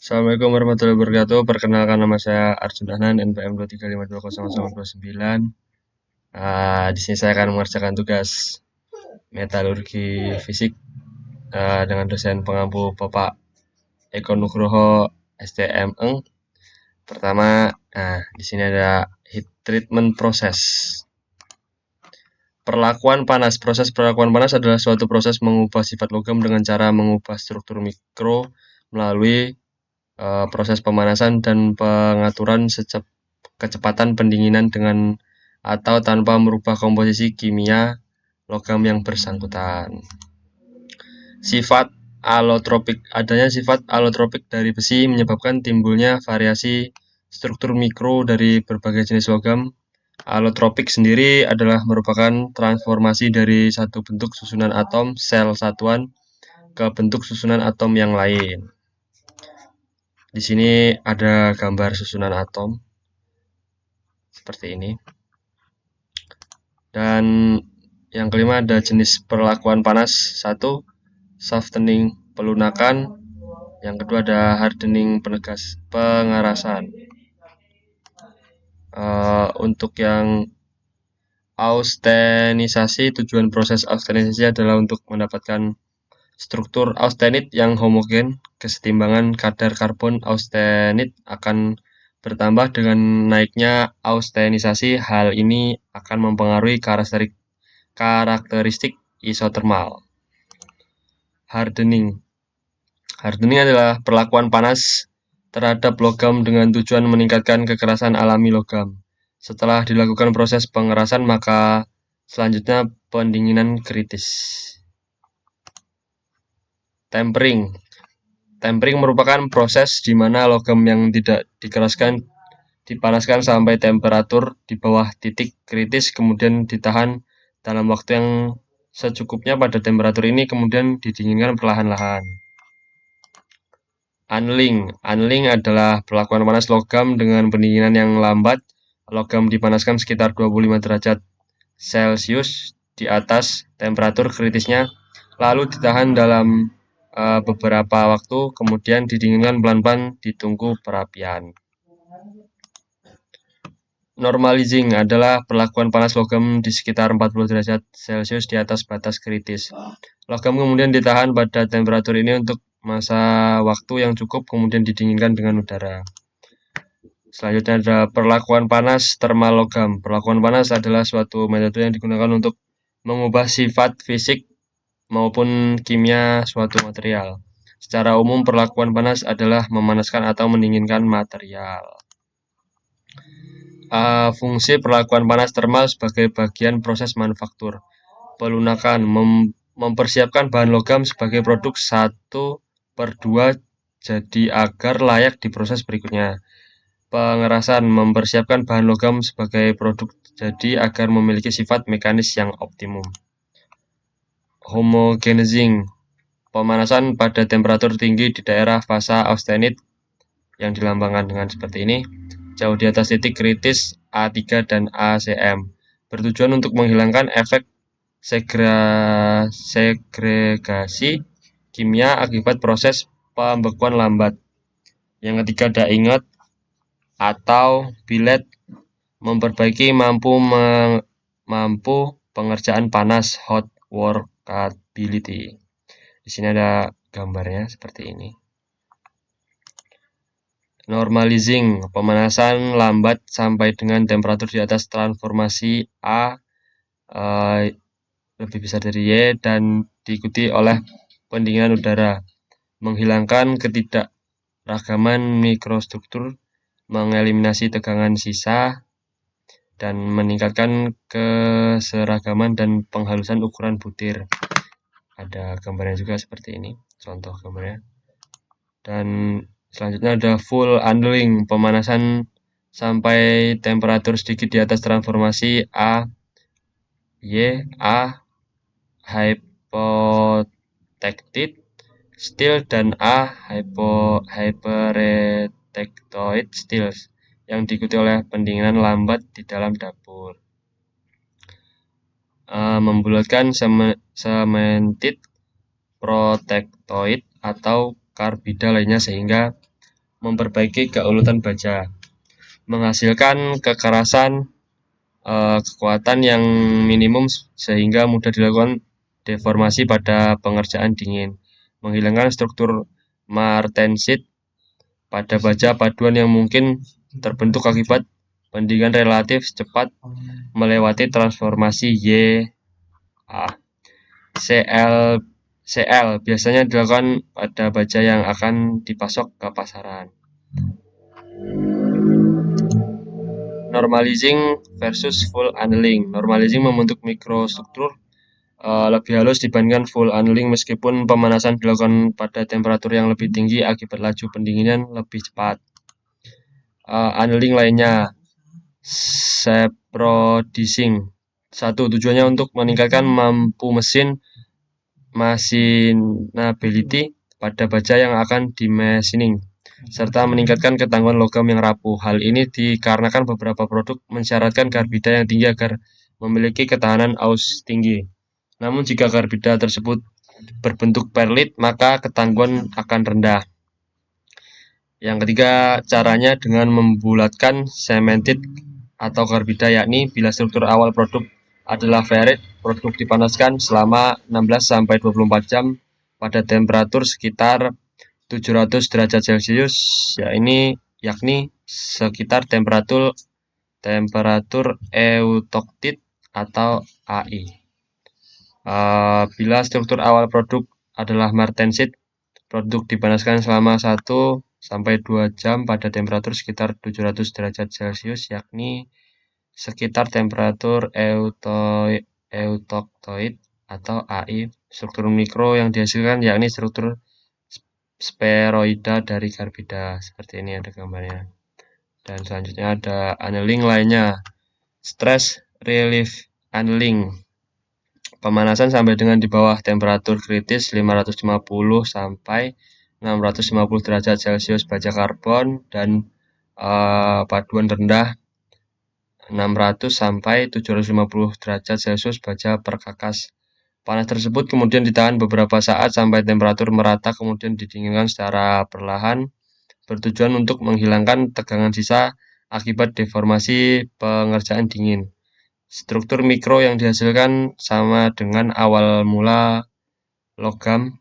Assalamualaikum warahmatullahi wabarakatuh. Perkenalkan, nama saya Arjun Ahnan, NPM 235200009. Di sini saya akan mengerjakan tugas metalurgi fisik dengan dosen pengampu Bapak Eko Nugroho STM Eng. Pertama, di sini ada heat treatment process. Perlakuan panas. Proses perlakuan panas adalah suatu proses mengubah sifat logam dengan cara mengubah struktur mikro melalui proses pemanasan dan pengaturan kecepatan pendinginan dengan atau tanpa merubah komposisi kimia logam yang bersangkutan. Sifat alotropik. Adanya sifat alotropik dari besi menyebabkan timbulnya variasi struktur mikro dari berbagai jenis logam. Alotropik sendiri adalah merupakan transformasi dari satu bentuk susunan atom sel satuan ke bentuk susunan atom yang lain. Di sini ada gambar susunan atom seperti ini. Dan yang kelima ada jenis perlakuan panas. 1. Softening, pelunakan. Yang kedua ada hardening, pengerasan. Untuk yang austenisasi, tujuan proses austenisasi adalah untuk mendapatkan struktur austenit yang homogen. Kesetimbangan kadar karbon austenit akan bertambah dengan naiknya austenisasi. Hal ini akan mempengaruhi karakteristik isotermal. Hardening. Hardening adalah perlakuan panas terhadap logam dengan tujuan meningkatkan kekerasan alami logam. Setelah dilakukan proses pengerasan, maka selanjutnya pendinginan kritis. Tempering. Tempering merupakan proses di mana logam yang tidak dikeraskan dipanaskan sampai temperatur di bawah titik kritis, kemudian ditahan dalam waktu yang secukupnya pada temperatur ini, kemudian didinginkan perlahan-lahan. Annealing. Annealing adalah perlakuan panas logam dengan pendinginan yang lambat. Logam dipanaskan sekitar 25 derajat Celcius di atas temperatur kritisnya, lalu ditahan dalam beberapa waktu, kemudian didinginkan pelan-pelan ditunggu perapian. Normalizing adalah perlakuan panas logam di sekitar 40 derajat Celcius di atas batas kritis. Logam kemudian ditahan pada temperatur ini untuk masa waktu yang cukup, kemudian didinginkan dengan udara. Selanjutnya ada perlakuan panas termal logam. Perlakuan panas adalah suatu metode yang digunakan untuk mengubah sifat fisik maupun kimia suatu material. Secara umum, perlakuan panas adalah memanaskan atau mendinginkan material. Fungsi perlakuan panas termal sebagai bagian proses manufaktur. Pelunakan, mempersiapkan bahan logam sebagai produk 1/2 jadi agar layak diproses berikutnya. Pengerasan, mempersiapkan bahan logam sebagai produk jadi agar memiliki sifat mekanis yang optimum. Homogenizing, pemanasan pada temperatur tinggi di daerah fasa austenit yang dilambangkan dengan seperti ini, jauh di atas titik kritis A3 dan ACM, bertujuan untuk menghilangkan efek segregasi kimia akibat proses pembekuan lambat. Yang ketiga ada ingot atau billet, memperbaiki mampu pengerjaan panas, hot workability. Di sini ada gambarnya seperti ini. Normalizing, pemanasan lambat sampai dengan temperatur di atas transformasi A lebih besar dari Y dan diikuti oleh pendinginan udara, menghilangkan ketidakragaman mikrostruktur, mengeliminasi tegangan sisa, dan meningkatkan keseragaman dan penghalusan ukuran butir. Ada gambarnya juga seperti ini, contoh gambarnya. Dan selanjutnya ada full annealing, pemanasan sampai temperatur sedikit di atas transformasi A, Y, A, hypotektit steel, dan A, hyperetektoid steel, yang diikuti oleh pendinginan lambat di dalam dapur. Membulatkan cemented protektoid atau karbida lainnya sehingga memperbaiki keuletan baja, menghasilkan kekerasan kekuatan yang minimum sehingga mudah dilakukan deformasi pada pengerjaan dingin, menghilangkan struktur martensit pada baja paduan yang mungkin terbentuk akibat pendinginan relatif cepat melewati transformasi CL biasanya dilakukan pada baja yang akan dipasok ke pasaran. Normalizing versus full annealing. Normalizing membentuk mikrostruktur lebih halus dibandingkan full annealing meskipun pemanasan dilakukan pada temperatur yang lebih tinggi akibat laju pendinginan lebih cepat. Annealing lainnya, saprodding. 1. Tujuannya untuk meningkatkan mampu machinability pada baja yang akan dimachining, serta meningkatkan ketangguhan logam yang rapuh. Hal ini dikarenakan beberapa produk mensyaratkan karbida yang tinggi agar memiliki ketahanan aus tinggi. Namun jika karbida tersebut berbentuk perlit, maka ketangguhan akan rendah. Yang ketiga, caranya dengan membulatkan cemented atau karbida, yakni bila struktur awal produk adalah ferrit, produk dipanaskan selama 16-24 jam pada temperatur sekitar 700 derajat Celcius, yakni sekitar temperatur eutoktit atau AI. Bila struktur awal produk adalah martensit, produk dipanaskan selama 1-2 jam pada temperatur sekitar 700 derajat Celcius, yakni sekitar temperatur eutoktoid atau AI. Struktur mikro yang dihasilkan yakni struktur spheroida dari karbida. Seperti ini ada gambarnya. Dan selanjutnya ada annealing lainnya, stress relief annealing. Pemanasan sampai dengan di bawah temperatur kritis 550 sampai 650 derajat Celcius baja karbon dan paduan rendah 600 sampai 750 derajat Celcius baja perkakas. Panas tersebut kemudian ditahan beberapa saat sampai temperatur merata, kemudian didinginkan secara perlahan, bertujuan untuk menghilangkan tegangan sisa akibat deformasi pengerjaan dingin. Struktur mikro yang dihasilkan sama dengan awal mula logam,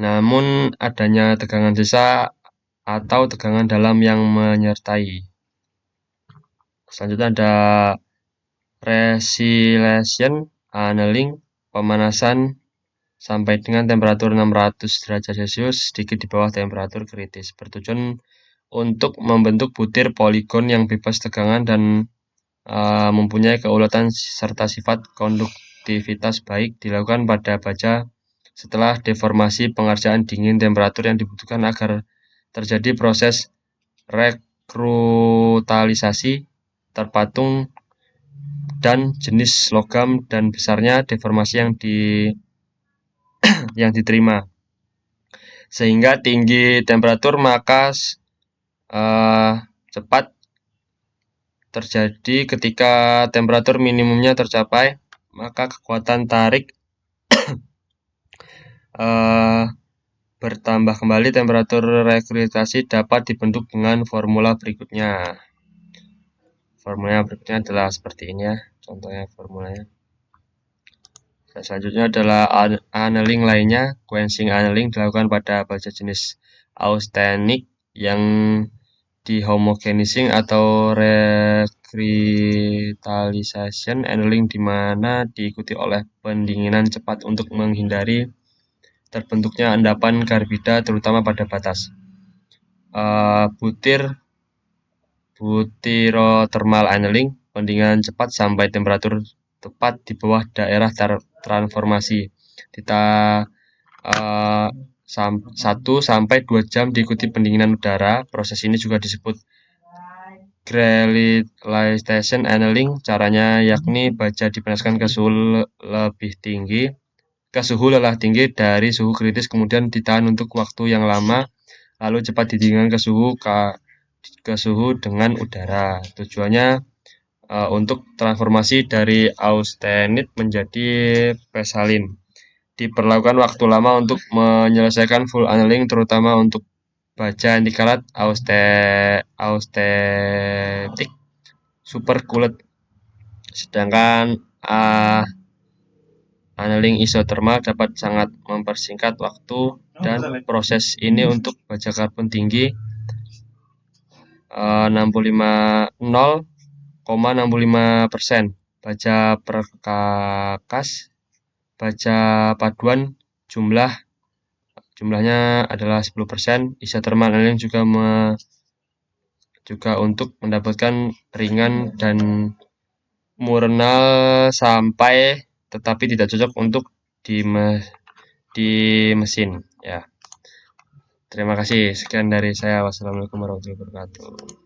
namun adanya tegangan sisa atau tegangan dalam yang menyertai. Selanjutnya ada resiliation annealing, pemanasan sampai dengan temperatur 600 derajat Celcius sedikit di bawah temperatur kritis, bertujuan untuk membentuk butir poligon yang bebas tegangan dan mempunyai keuletan serta sifat konduktivitas baik, dilakukan pada baja setelah deformasi pengerjaan dingin. Temperatur yang dibutuhkan agar terjadi proses rekrutalisasi terpatung dan jenis logam dan besarnya deformasi yang diterima, sehingga tinggi temperatur maka cepat terjadi. Ketika temperatur minimumnya tercapai, maka kekuatan tarik bertambah kembali. Temperatur rekrutasi dapat dibentuk dengan formula berikutnya. Formulanya berikutnya adalah seperti ini ya, contohnya formulanya. Selanjutnya adalah annealing lainnya. Quenching annealing dilakukan pada baja jenis austenic yang dehomogenizing atau recrystallization annealing, di mana diikuti oleh pendinginan cepat untuk menghindari terbentuknya endapan karbida terutama pada batas. Butyrothermal annealing, pendinginan cepat sampai temperatur tepat di bawah daerah transformasi. 1-2 jam diikuti pendinginan udara. Proses ini juga disebut Grelitization annealing. Caranya yakni baja dipanaskan ke suhu lelah tinggi dari suhu kritis, kemudian ditahan untuk waktu yang lama, lalu cepat didinginkan ke suhu dengan udara. Tujuannya untuk transformasi dari austenit menjadi pesalin. Diperlukan waktu lama untuk menyelesaikan full annealing, terutama untuk baja anti karat, austetik, super kulet. Sedangkan annealing isotermal dapat sangat mempersingkat waktu dan proses ini untuk baja karbon tinggi 0,65%, baja perkakas, baja paduan jumlahnya adalah 10%. Isotermal annealing juga untuk mendapatkan ringan dan murnal sampai tetapi tidak cocok untuk di mesin ya. Terima kasih, sekian dari saya. Wassalamualaikum warahmatullahi wabarakatuh.